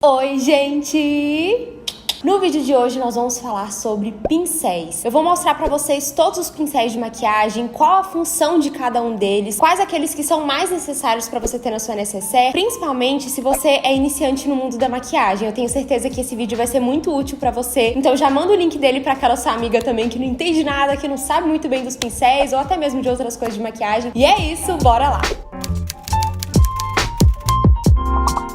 Oi, gente! No vídeo de hoje nós vamos falar sobre pincéis. Eu vou mostrar pra vocês todos os pincéis de maquiagem, qual a função de cada um deles, quais aqueles que são mais necessários pra você ter na sua necessaire, principalmente se você é iniciante no mundo da maquiagem. Eu tenho certeza que esse vídeo vai ser muito útil pra você, então já manda o link dele pra aquela sua amiga também que não entende nada, que não sabe muito bem dos pincéis ou até mesmo de outras coisas de maquiagem. E é isso, bora lá!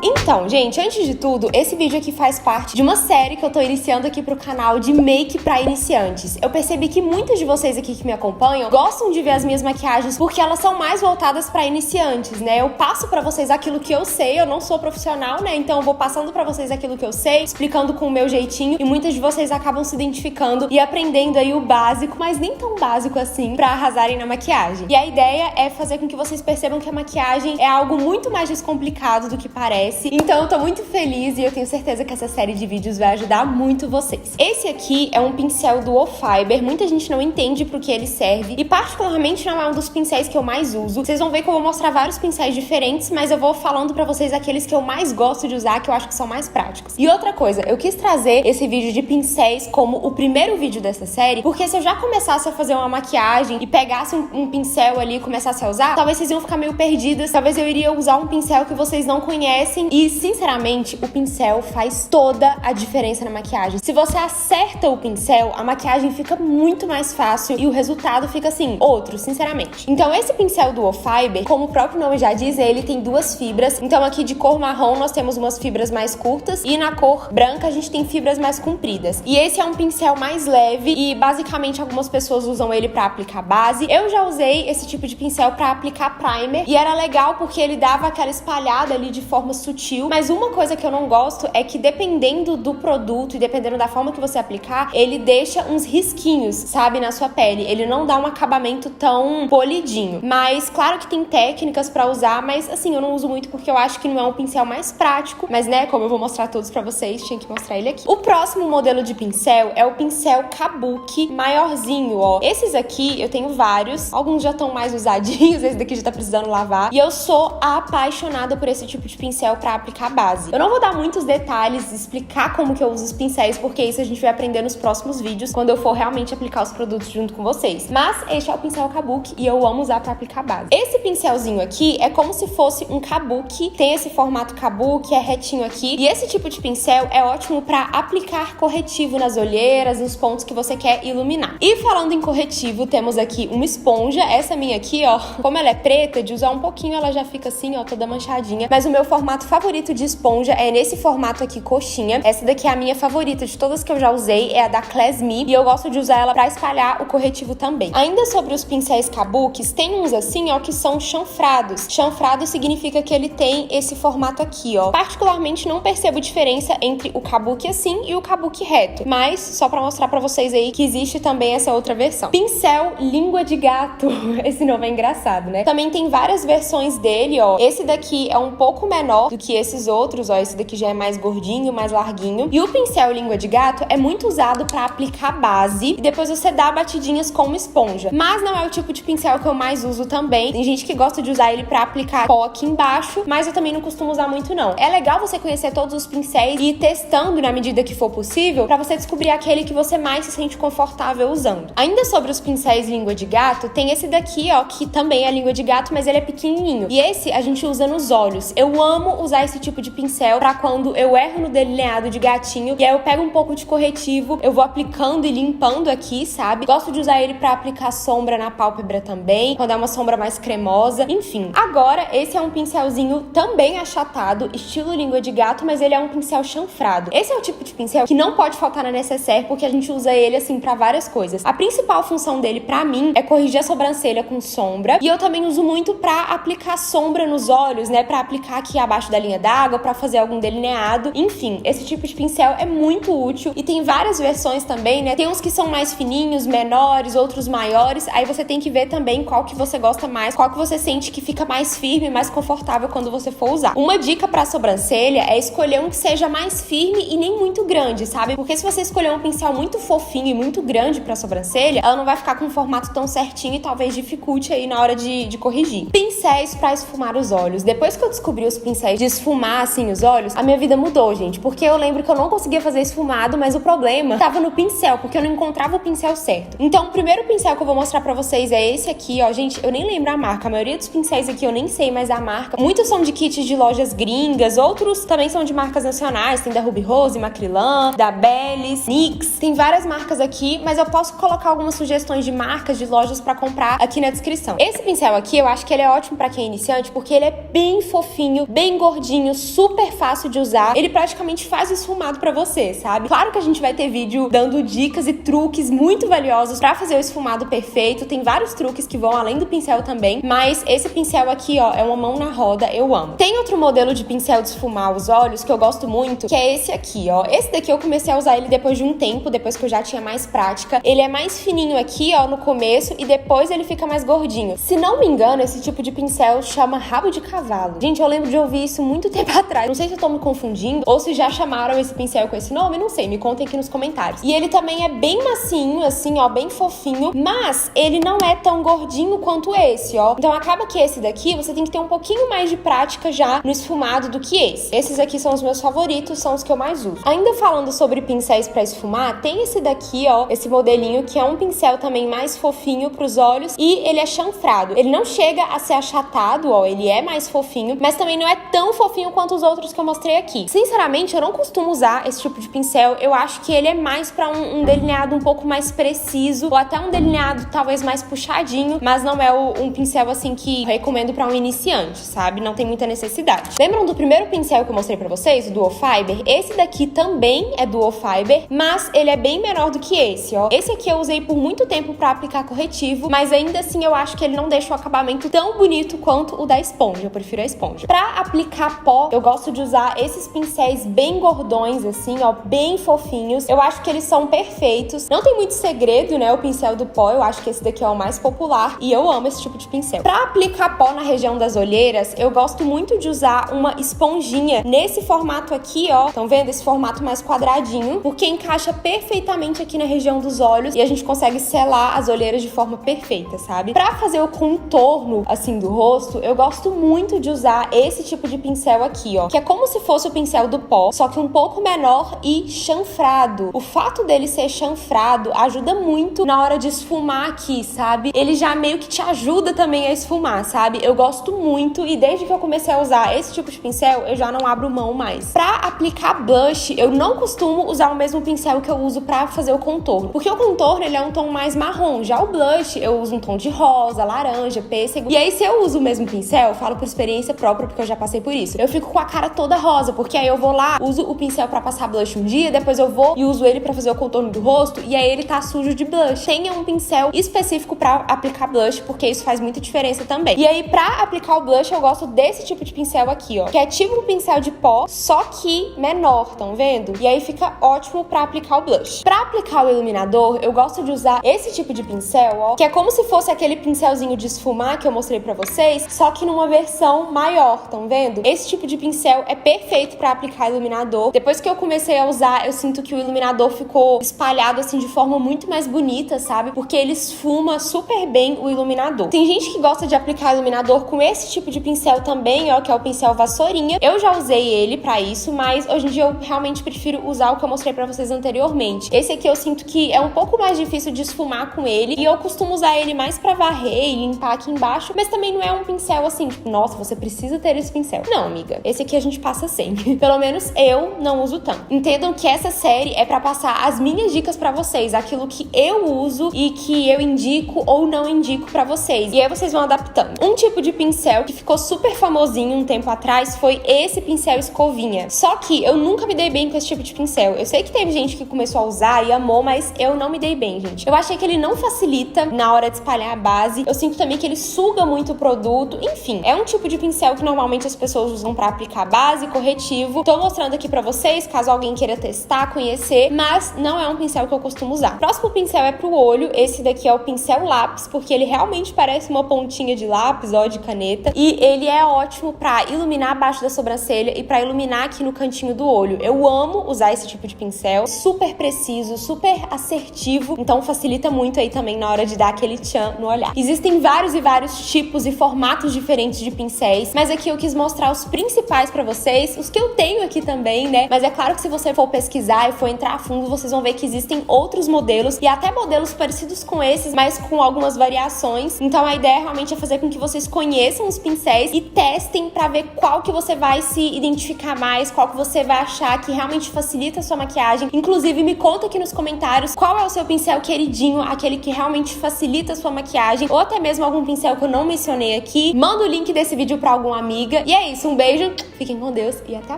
Então, gente, antes de tudo, esse vídeo aqui faz parte de uma série que eu tô iniciando aqui pro canal de make pra iniciantes. Eu percebi que muitos de vocês aqui que me acompanham gostam de ver as minhas maquiagens porque elas são mais voltadas pra iniciantes, né? Eu passo pra vocês aquilo que eu sei, eu não sou profissional, né? Então eu vou passando pra vocês aquilo que eu sei, explicando com o meu jeitinho, e muitas de vocês acabam se identificando e aprendendo aí o básico, mas nem tão básico assim, pra arrasarem na maquiagem. E a ideia é fazer com que vocês percebam que a maquiagem é algo muito mais descomplicado do que parece. Então eu tô muito feliz e eu tenho certeza que essa série de vídeos vai ajudar muito vocês. Esse aqui é um pincel Duo Fiber, muita gente não entende pro que ele serve e particularmente não é um dos pincéis que eu mais uso. Vocês vão ver que eu vou mostrar vários pincéis diferentes, mas eu vou falando pra vocês aqueles que eu mais gosto de usar, que eu acho que são mais práticos. E outra coisa, eu quis trazer esse vídeo de pincéis como o primeiro vídeo dessa série, porque se eu já começasse a fazer uma maquiagem e pegasse um pincel ali e começasse a usar, talvez vocês iam ficar meio perdidas, talvez eu iria usar um pincel que vocês não conhecem e, sinceramente, o pincel faz toda a diferença na maquiagem. Se você acerta o pincel, a maquiagem fica muito mais fácil e o resultado fica assim, outro, sinceramente. Então esse pincel Duo Fiber, como o próprio nome já diz, ele tem duas fibras. Então aqui de cor marrom nós temos umas fibras mais curtas e na cor branca a gente tem fibras mais compridas. E esse é um pincel mais leve e basicamente algumas pessoas usam ele pra aplicar base. Eu já usei esse tipo de pincel pra aplicar primer e era legal porque ele dava aquela espalhada ali de forma sutil. Mas uma coisa que eu não gosto é que dependendo do produto e dependendo da forma que você aplicar, ele deixa uns risquinhos, sabe, na sua pele. Ele não dá um acabamento tão polidinho. Mas claro que tem técnicas pra usar, mas assim, eu não uso muito porque eu acho que não é um pincel mais prático. Mas né, como eu vou mostrar todos pra vocês, tinha que mostrar ele aqui. O próximo modelo de pincel é o pincel Kabuki maiorzinho, ó. Esses aqui eu tenho vários, alguns já estão mais usadinhos, esse daqui já tá precisando lavar. E eu sou apaixonada por esse tipo de pincel pra aplicar base. Eu não vou dar muitos detalhes, explicar como que eu uso os pincéis, porque isso a gente vai aprender nos próximos vídeos, quando eu for realmente aplicar os produtos junto com vocês. Mas este é o pincel Kabuki e eu amo usar pra aplicar base. Esse pincelzinho aqui é como se fosse um Kabuki, tem esse formato Kabuki, é retinho aqui, e esse tipo de pincel é ótimo pra aplicar corretivo nas olheiras, nos pontos que você quer iluminar. E falando em corretivo, temos aqui uma esponja, essa minha aqui, ó, como ela é preta, de usar um pouquinho ela já fica assim, ó, toda manchadinha, mas o meu formato favorito de esponja é nesse formato aqui, coxinha. Essa daqui é a minha favorita de todas que eu já usei, é a da Class Me, e eu gosto de usar ela pra espalhar o corretivo também. Ainda sobre os pincéis Kabukis, tem uns assim, ó, que são chanfrados. Chanfrado significa que ele tem esse formato aqui, ó. Particularmente não percebo diferença entre o Kabuki assim e o Kabuki reto, mas só pra mostrar pra vocês aí que existe também essa outra versão. Pincel língua de gato. Esse nome é engraçado, né? Também tem várias versões dele, ó. Esse daqui é um pouco menor do que esses outros, ó, esse daqui já é mais gordinho, mais larguinho. E o pincel língua de gato é muito usado pra aplicar base e depois você dá batidinhas com uma esponja. Mas não é o tipo de pincel que eu mais uso também. Tem gente que gosta de usar ele pra aplicar pó aqui embaixo, mas eu também não costumo usar muito não. É legal você conhecer todos os pincéis e ir testando na medida que for possível pra você descobrir aquele que você mais se sente confortável usando. Ainda sobre os pincéis língua de gato, tem esse daqui, ó, que também é língua de gato, mas ele é pequenininho. E esse a gente usa nos olhos. Eu amo usar esse tipo de pincel pra quando eu erro no delineado de gatinho e aí eu pego um pouco de corretivo, eu vou aplicando e limpando aqui, sabe? Gosto de usar ele pra aplicar sombra na pálpebra também, quando é uma sombra mais cremosa, enfim. Agora, esse é um pincelzinho também achatado, estilo língua de gato, mas ele é um pincel chanfrado. Esse é o tipo de pincel que não pode faltar na necessaire, porque a gente usa ele, assim, pra várias coisas. A principal função dele, pra mim, é corrigir a sobrancelha com sombra, e eu também uso muito pra aplicar sombra nos olhos, né? Pra aplicar aqui abaixo da linha d'água, pra fazer algum delineado. Enfim, esse tipo de pincel é muito útil e tem várias versões também, né? Tem uns que são mais fininhos, menores, outros maiores. Aí você tem que ver também qual que você gosta mais, qual que você sente que fica mais firme, mais confortável quando você for usar. Uma dica pra sobrancelha é escolher um que seja mais firme e nem muito grande, sabe? Porque se você escolher um pincel muito fofinho e muito grande pra sobrancelha, ela não vai ficar com um formato tão certinho e talvez dificulte aí na hora de corrigir. Pincel pincéis pra esfumar os olhos. Depois que eu descobri os pincéis de esfumar, assim, os olhos, a minha vida mudou, gente. Porque eu lembro que eu não conseguia fazer esfumado, mas o problema tava no pincel, porque eu não encontrava o pincel certo. Então, o primeiro pincel que eu vou mostrar pra vocês é esse aqui, ó. Gente, eu nem lembro a marca. A maioria dos pincéis aqui eu nem sei mais a marca. Muitos são de kits de lojas gringas, outros também são de marcas nacionais. Tem da Ruby Rose, Macrylan, da Bellis, NYX. Tem várias marcas aqui, mas eu posso colocar algumas sugestões de marcas, de lojas pra comprar aqui na descrição. Esse pincel aqui, eu acho que ele é ótimo pra quem é iniciante, porque ele é bem fofinho, bem gordinho, super fácil de usar. Ele praticamente faz o esfumado pra você, sabe? Claro que a gente vai ter vídeo dando dicas e truques muito valiosos pra fazer o esfumado perfeito. Tem vários truques que vão além do pincel também, mas esse pincel aqui, ó, é uma mão na roda, eu amo. Tem outro modelo de pincel de esfumar os olhos que eu gosto muito, que é esse aqui, ó. Esse daqui eu comecei a usar ele depois de um tempo, depois que eu já tinha mais prática. Ele é mais fininho aqui, ó, no começo, e depois ele fica mais gordinho. Se não me engano, esse tipo de pincel chama rabo de cavalo. Gente, eu lembro de ouvir isso muito tempo atrás. Não sei se eu tô me confundindo ou se já chamaram esse pincel com esse nome, não sei. Me contem aqui nos comentários. E ele também é bem macinho, assim, ó, bem fofinho, mas ele não é tão gordinho quanto esse, ó. Então acaba que esse daqui, você tem que ter um pouquinho mais de prática já no esfumado do que esse. Esses aqui são os meus favoritos, são os que eu mais uso. Ainda falando sobre pincéis pra esfumar, tem esse daqui, ó, esse modelinho, que é um pincel também mais fofinho pros olhos e ele é chanfrado. Ele não chega a ser achatado, ó, ele é mais fofinho, mas também não é tão fofinho quanto os outros que eu mostrei aqui. Sinceramente, eu não costumo usar esse tipo de pincel, eu acho que ele é mais pra um delineado um pouco mais preciso, ou até um delineado talvez mais puxadinho, mas não é um pincel assim que eu recomendo pra um iniciante, sabe? Não tem muita necessidade. Lembram do primeiro pincel que eu mostrei pra vocês, o Duo Fiber? Esse daqui também é Duo Fiber, mas ele é bem menor do que esse, ó. Esse aqui eu usei por muito tempo pra aplicar corretivo, mas ainda assim eu acho que ele não deixa o acabamento tão bonito quanto o da esponja. Eu prefiro a esponja. Pra aplicar pó, eu gosto de usar esses pincéis bem gordões, assim, ó, bem fofinhos. Eu acho que eles são perfeitos. Não tem muito segredo, né, o pincel do pó. Eu acho que esse daqui é o mais popular e eu amo esse tipo de pincel. Pra aplicar pó na região das olheiras, eu gosto muito de usar uma esponjinha nesse formato aqui, ó. Estão vendo? Esse formato mais quadradinho, porque encaixa perfeitamente aqui na região dos olhos e a gente consegue selar as olheiras de forma perfeita, sabe? Pra fazer o contorno, assim, do rosto, eu gosto muito de usar esse tipo de pincel aqui, ó, que é como se fosse o pincel do pó, só que um pouco menor e chanfrado. O fato dele ser chanfrado ajuda muito na hora de esfumar aqui, sabe? Ele já meio que te ajuda também a esfumar, sabe? Eu gosto muito e desde que eu comecei a usar esse tipo de pincel, eu já não abro mão mais. Pra aplicar blush, eu não costumo usar o mesmo pincel que eu uso pra fazer o contorno, porque o contorno, ele é um tom mais marrom. Já o blush, eu uso um tom de rosa, laranja, pêssego. E aí, se eu uso o mesmo pincel, eu falo por experiência própria, porque eu já passei por isso, eu fico com a cara toda rosa, porque aí eu vou lá, uso o pincel pra passar blush um dia, depois eu vou e uso ele pra fazer o contorno do rosto, e aí ele tá sujo de blush. Tenha um pincel específico pra aplicar blush, porque isso faz muita diferença também. E aí, pra aplicar o blush, eu gosto desse tipo de pincel aqui, ó, que é tipo um pincel de pó, só que menor, estão vendo? E aí fica ótimo pra aplicar o blush. Pra aplicar o iluminador, eu gosto de usar esse tipo de pincel, ó, que é como se fosse aquele pincelzinho de esfumar que eu mostrei pra vocês, só que numa versão maior, estão vendo? Esse tipo de pincel é perfeito pra aplicar iluminador. Depois que eu comecei a usar, eu sinto que o iluminador ficou espalhado assim de forma muito mais bonita, sabe? Porque ele esfuma super bem o iluminador. Tem gente que gosta de aplicar iluminador com esse tipo de pincel também, ó, que é o pincel vassourinha. Eu já usei ele pra isso, mas hoje em dia eu realmente prefiro usar o que eu mostrei pra vocês anteriormente. Esse aqui eu sinto que é um pouco mais difícil de esfumar com ele, e eu costumo usar ele mais pra varrer e limpar aqui embaixo, mas também não é um pincel assim, tipo, nossa, você precisa ter esse pincel. Não, amiga, esse aqui a gente passa sempre. Pelo menos eu não uso tanto. Entendam que essa série é pra passar as minhas dicas pra vocês, aquilo que eu uso e que eu indico ou não indico pra vocês. E aí vocês vão adaptando. Um tipo de pincel que ficou super famosinho um tempo atrás foi esse pincel escovinha. Só que eu nunca me dei bem com esse tipo de pincel. Eu sei que teve gente que começou a usar e amou, mas eu não me dei bem, gente. Eu achei que ele não facilita na hora de espalhar a base. Eu sinto também que ele suga muito o produto. Enfim, é um tipo de pincel que normalmente as pessoas usam pra aplicar base, corretivo. Tô mostrando aqui pra vocês, caso alguém queira testar, conhecer, mas não é um pincel que eu costumo usar. O próximo pincel é pro olho. Esse daqui é o pincel lápis, porque ele realmente parece uma pontinha de lápis, ó, de caneta. E ele é ótimo pra iluminar abaixo da sobrancelha e pra iluminar aqui no cantinho do olho. Eu amo usar esse tipo de pincel. Super preciso, super assertivo. Então facilita muito aí também na hora de dar aquele tchan no olhar. Existem vários e vários tipos e formatos diferentes de pincéis, mas aqui eu quis mostrar os principais pra vocês, os que eu tenho aqui também, né? Mas é claro que se você for pesquisar e for entrar a fundo, vocês vão ver que existem outros modelos e até modelos parecidos com esses, mas com algumas variações. Então a ideia realmente é fazer com que vocês conheçam os pincéis e testem pra ver qual que você vai se identificar mais, qual que você vai achar que realmente facilita a sua maquiagem. Inclusive, me conta aqui nos comentários qual é o seu pincel queridinho, aquele que realmente facilita a sua maquiagem, ou até mesmo algum pincel que eu não mencionei aqui. Manda o link desse vídeo pra alguma amiga. E é isso, um beijo, fiquem com Deus e até a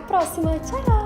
próxima. Tchau!